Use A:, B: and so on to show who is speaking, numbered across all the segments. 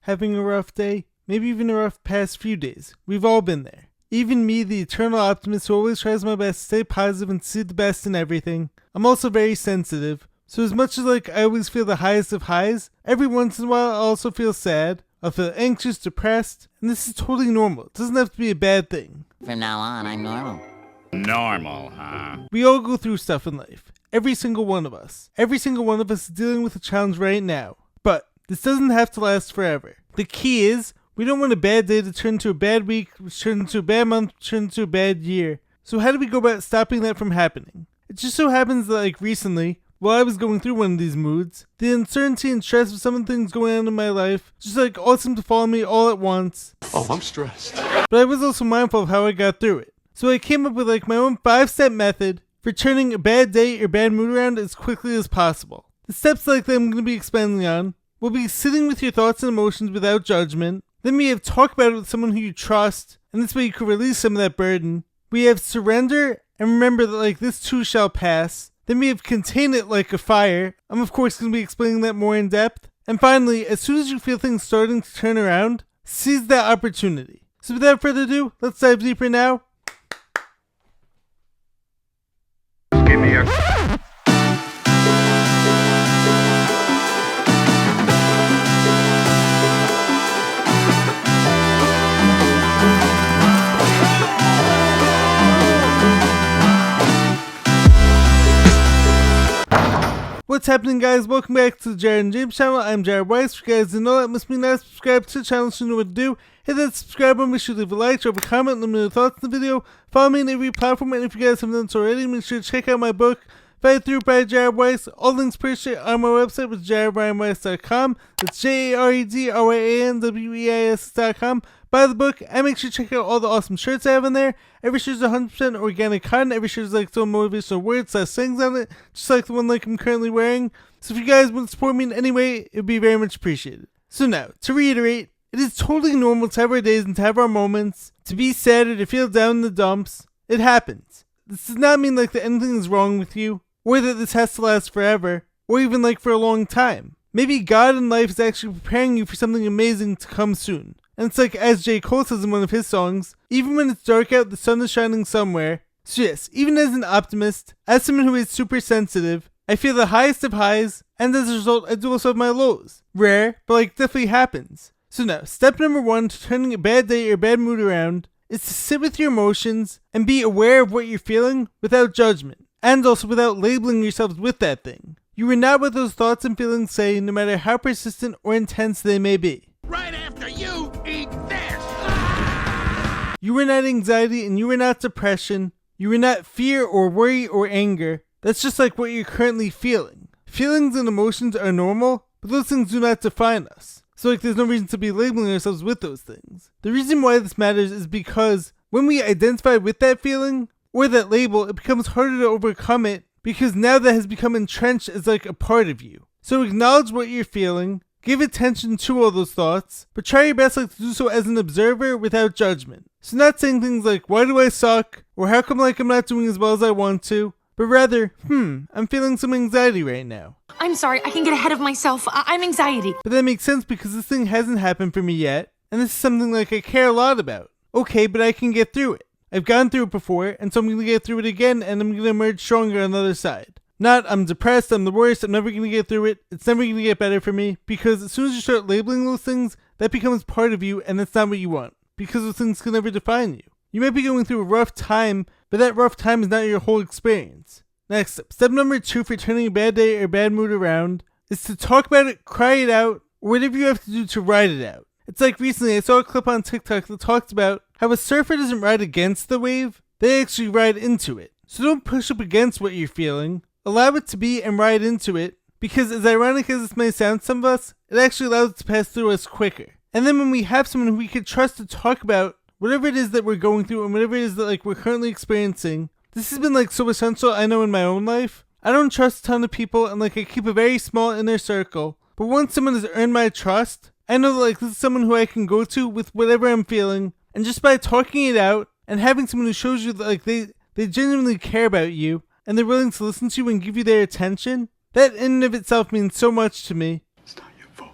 A: having a rough day, maybe even a rough past few days. We've all been there. Even me, the eternal optimist who always tries my best to stay positive and see the best in everything. I'm also very sensitive, so as much as I always feel the highest of highs, every once in a while I also feel sad. I'll feel anxious, depressed, and this is totally normal. It doesn't have to be a bad thing.
B: From now on, I'm normal.
C: Normal, huh?
A: We all go through stuff in life. Every single one of us. Every single one of us is dealing with a challenge right now. But this doesn't have to last forever. The key is, we don't want a bad day to turn into a bad week, which turns into a bad month, turn into a bad year. So how do we go about stopping that from happening? It just so happens that recently, while I was going through one of these moods, the uncertainty and stress of some of the things going on in my life just all seemed to follow me all at once.
D: Oh, I'm stressed.
A: But I was also mindful of how I got through it. So I came up with my own 5-step method for turning a bad day or bad mood around as quickly as possible. The steps that I'm going to be expanding on will be sitting with your thoughts and emotions without judgment. Then we have talk about it with someone who you trust, and this way you can release some of that burden. We have surrender, and remember that this too shall pass. Then we have contain it like a fire. I'm of course going to be explaining that more in depth. And finally, as soon as you feel things starting to turn around, seize that opportunity. So without further ado, let's dive deeper now.
C: Give me a...
A: What's happening, guys? Welcome back to the Jared and James channel. I'm Jared Weiss. If you guys didn't know that, must mean that subscribe to the channel so you know what to do. Hit that subscribe button, make sure to leave a like, drop a comment, let me know your thoughts in the video. Follow me on every platform, and if you guys haven't done so already, make sure to check out my book, Fight Through by Jared Weiss. All links purchased on my website with jaredbryanweiss.com. That's JAREDRYANWEIS.com. Buy the book and make sure to check out all the awesome shirts I have in there. Every shirt is 100% organic cotton. Every shirt is some motivational words / sayings on it, just like the one I'm currently wearing. So if you guys want to support me in any way, it would be very much appreciated. So now, to reiterate, it is totally normal to have our days and to have our moments, to be sad or to feel down in the dumps. It happens. This does not mean that anything is wrong with you, or that this has to last forever, or even for a long time. Maybe God in life is actually preparing you for something amazing to come soon. And it's as J. Cole says in one of his songs, even when it's dark out, the sun is shining somewhere. So yes, even as an optimist, as someone who is super sensitive, I feel the highest of highs, and as a result, I do also have my lows. Rare, but definitely happens. So now, step number 1 to turning a bad day or bad mood around is to sit with your emotions and be aware of what you're feeling without judgment, and also without labeling yourselves with that thing. You are not what those thoughts and feelings say, no matter how persistent or intense they may be.
C: Right after you eat this!
A: You are not anxiety and you are not depression. You are not fear or worry or anger. That's just what you're currently feeling. Feelings and emotions are normal, but those things do not define us. So there's no reason to be labeling ourselves with those things. The reason why this matters is because when we identify with that feeling or that label, it becomes harder to overcome it because now that has become entrenched as a part of you. So acknowledge what you're feeling. Give attention to all those thoughts, but try your best to do so as an observer without judgment. So not saying things why do I suck? Or how come I'm not doing as well as I want to? But rather, I'm feeling some anxiety right now.
E: I'm sorry, I can get ahead of myself. I'm anxiety.
A: But that makes sense because this thing hasn't happened for me yet, and this is something I care a lot about. Okay, but I can get through it. I've gone through it before, and so I'm going to get through it again, and I'm going to emerge stronger on the other side. Not, I'm depressed, I'm the worst, I'm never going to get through it, it's never going to get better for me, because as soon as you start labeling those things, that becomes part of you, and that's not what you want, because those things can never define you. You might be going through a rough time, but that rough time is not your whole experience. Next up, step number 2 for turning a bad day or bad mood around is to talk about it, cry it out, or whatever you have to do to ride it out. It's recently I saw a clip on TikTok that talked about how a surfer doesn't ride against the wave, they actually ride into it. So don't push up against what you're feeling. Allow it to be and ride into it, because as ironic as this may sound to some of us, it actually allows it to pass through us quicker. And then when we have someone who we can trust to talk about whatever it is that we're going through and whatever it is that we're currently experiencing, this has been so essential I know in my own life. I don't trust a ton of people and I keep a very small inner circle, but once someone has earned my trust, I know that this is someone who I can go to with whatever I'm feeling, and just by talking it out and having someone who shows you that they genuinely care about you, and they're willing to listen to you and give you their attention, that in and of itself means so much to me.
D: It's not your fault.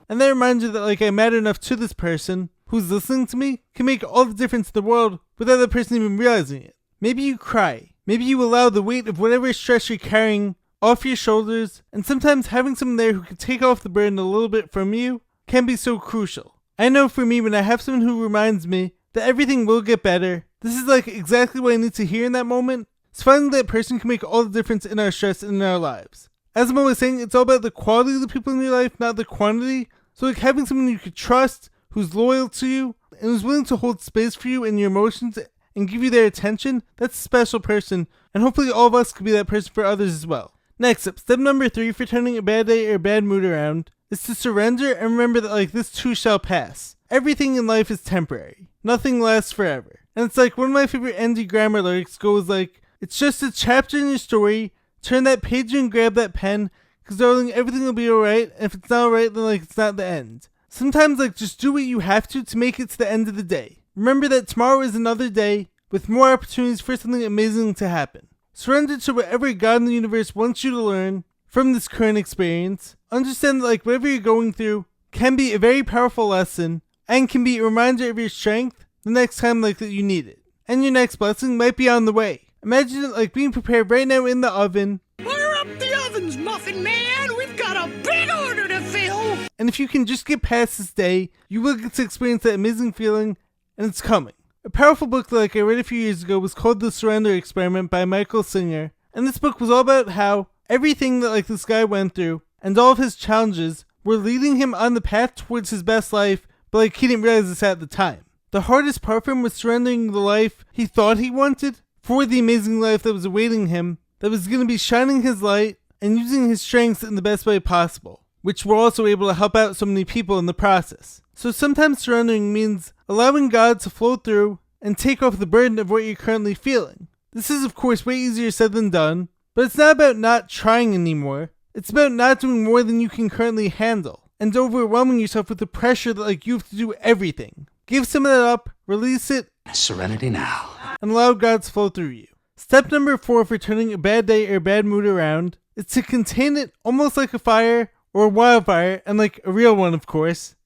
A: and that reminder that like I matter enough to this person who's listening to me can make all the difference in the world without the person even realizing it. Maybe you cry. Maybe you allow the weight of whatever stress you're carrying off your shoulders, and sometimes having someone there who can take off the burden a little bit from you can be so crucial. I know for me, when I have someone who reminds me that everything will get better, this is like exactly what I need to hear in that moment. So finding that person can make all the difference in our stress and in our lives. As I'm always saying, it's all about the quality of the people in your life, not the quantity. So like having someone you could trust, who's loyal to you, and who's willing to hold space for you and your emotions and give you their attention, that's a special person, and hopefully all of us could be that person for others as well. Next up, step number 3 for turning a bad day or a bad mood around is to surrender and remember that like this too shall pass. Everything in life is temporary. Nothing lasts forever. And it's like one of my favorite Andy Grammer lyrics goes like, it's just a chapter in your story, turn that page and grab that pen, cause darling, everything will be alright, and if it's not alright, then like it's not the end. Sometimes like just do what you have to make it to the end of the day. Remember that tomorrow is another day with more opportunities for something amazing to happen. Surrender to whatever God in the universe wants you to learn from this current experience. Understand that like whatever you're going through can be a very powerful lesson and can be a reminder of your strength the next time like that you need it. And your next blessing might be on the way. Imagine it like being prepared right now in the oven.
B: Fire up the ovens, Muffin Man! We've got a big order to fill!
A: And if you can just get past this day, you will get to experience that amazing feeling, and it's coming. A powerful book that like I read a few years ago was called The Surrender Experiment by Michael Singer. And this book was all about how everything that like this guy went through and all of his challenges were leading him on the path towards his best life, but like he didn't realize this at the time. The hardest part for him was surrendering the life he thought he wanted for the amazing life that was awaiting him, that was going to be shining his light and using his strengths in the best way possible, which were also able to help out so many people in the process. So sometimes surrendering means allowing God to flow through and take off the burden of what you're currently feeling. This is of course way easier said than done, but it's not about not trying anymore. It's about not doing more than you can currently handle and overwhelming yourself with the pressure that like you have to do everything. Give some of that up, release it,
D: serenity now,
A: and allow God to flow through you. Step number 4 for turning a bad day or a bad mood around is to contain it almost like a fire or a wildfire, and like a real one of course.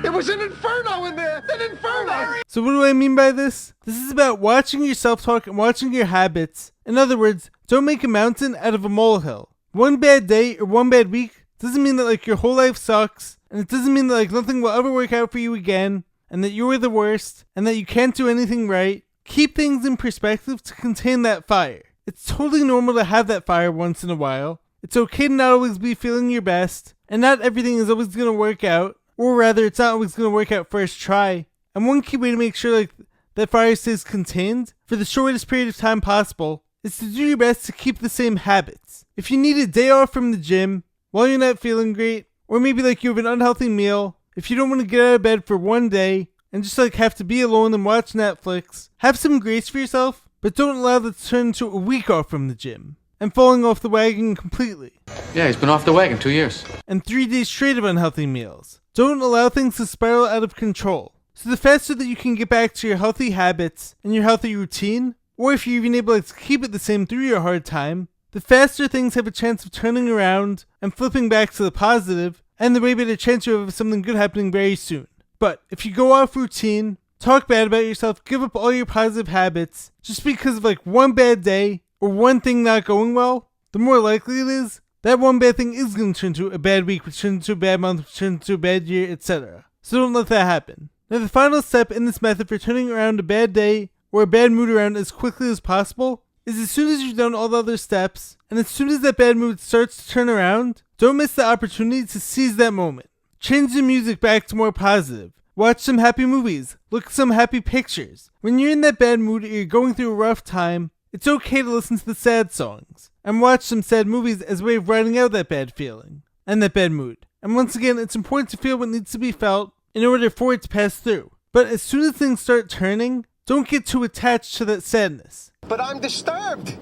F: It was an inferno in there! An inferno!
A: So what do I mean by this? This is about watching your self-talk and watching your habits. In other words, don't make a mountain out of a molehill. One bad day or one bad week doesn't mean that like your whole life sucks, and it doesn't mean that like nothing will ever work out for you again, and that you're the worst, and that you can't do anything right. Keep things in perspective to contain that fire. It's totally normal to have that fire once in a while. It's okay to not always be feeling your best, and not everything is always going to work out, or rather it's not always going to work out first try. And one key way to make sure like that fire stays contained for the shortest period of time possible is to do your best to keep the same habits. If you need a day off from the gym while you're not feeling great, or maybe like you have an unhealthy meal, if you don't want to get out of bed for one day and just like have to be alone and watch Netflix, have some grace for yourself, but don't allow that to turn into a week off from the gym and falling off the wagon completely.
D: Yeah, he's been off the wagon 2 years.
A: And 3 days straight of unhealthy meals. Don't allow things to spiral out of control. So the faster that you can get back to your healthy habits and your healthy routine, or if you're even able to keep it the same through your hard time, the faster things have a chance of turning around and flipping back to the positive, and the way better chance you have of something good happening very soon. But if you go off routine, talk bad about yourself, give up all your positive habits, just because of like one bad day or one thing not going well, the more likely it is that one bad thing is going to turn into a bad week, which turns into a bad month, which turns into a bad year, etc. So don't let that happen. Now the final step in this method for turning around a bad day or a bad mood around as quickly as possible is as soon as you've done all the other steps, and as soon as that bad mood starts to turn around, don't miss the opportunity to seize that moment. Change the music back to more positive. Watch some happy movies. Look at some happy pictures. When you're in that bad mood or you're going through a rough time, it's okay to listen to the sad songs and watch some sad movies as a way of riding out that bad feeling and that bad mood. And once again, it's important to feel what needs to be felt in order for it to pass through. But as soon as things start turning, don't get too attached to that sadness.
F: But I'm disturbed.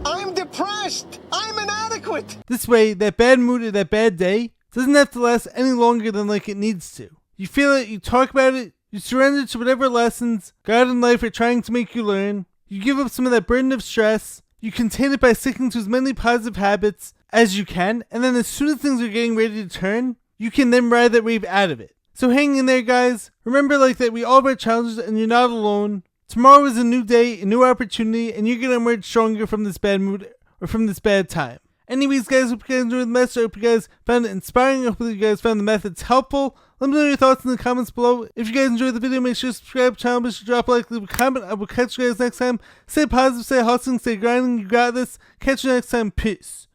F: I'm depressed. I'm inadequate.
A: This way, that bad mood or that bad day doesn't have to last any longer than like it needs to. You feel it, you talk about it, you surrender to whatever lessons God and life are trying to make you learn, you give up some of that burden of stress, you contain it by sticking to as many positive habits as you can, and then as soon as things are getting ready to turn, you can then ride that wave out of it. So hang in there, guys. Remember that we all have our challenges and you're not alone. Tomorrow is a new day, a new opportunity, and you're going to emerge stronger from this bad mood or from this bad time. Anyways, guys, hope you guys enjoyed the message. I hope you guys found it inspiring. I hope you guys found the methods helpful. Let me know your thoughts in the comments below. If you guys enjoyed the video, make sure to subscribe to the channel. Make sure to drop a like, leave a comment. I will catch you guys next time. Stay positive, stay hustling, stay grinding. You got this. Catch you next time. Peace.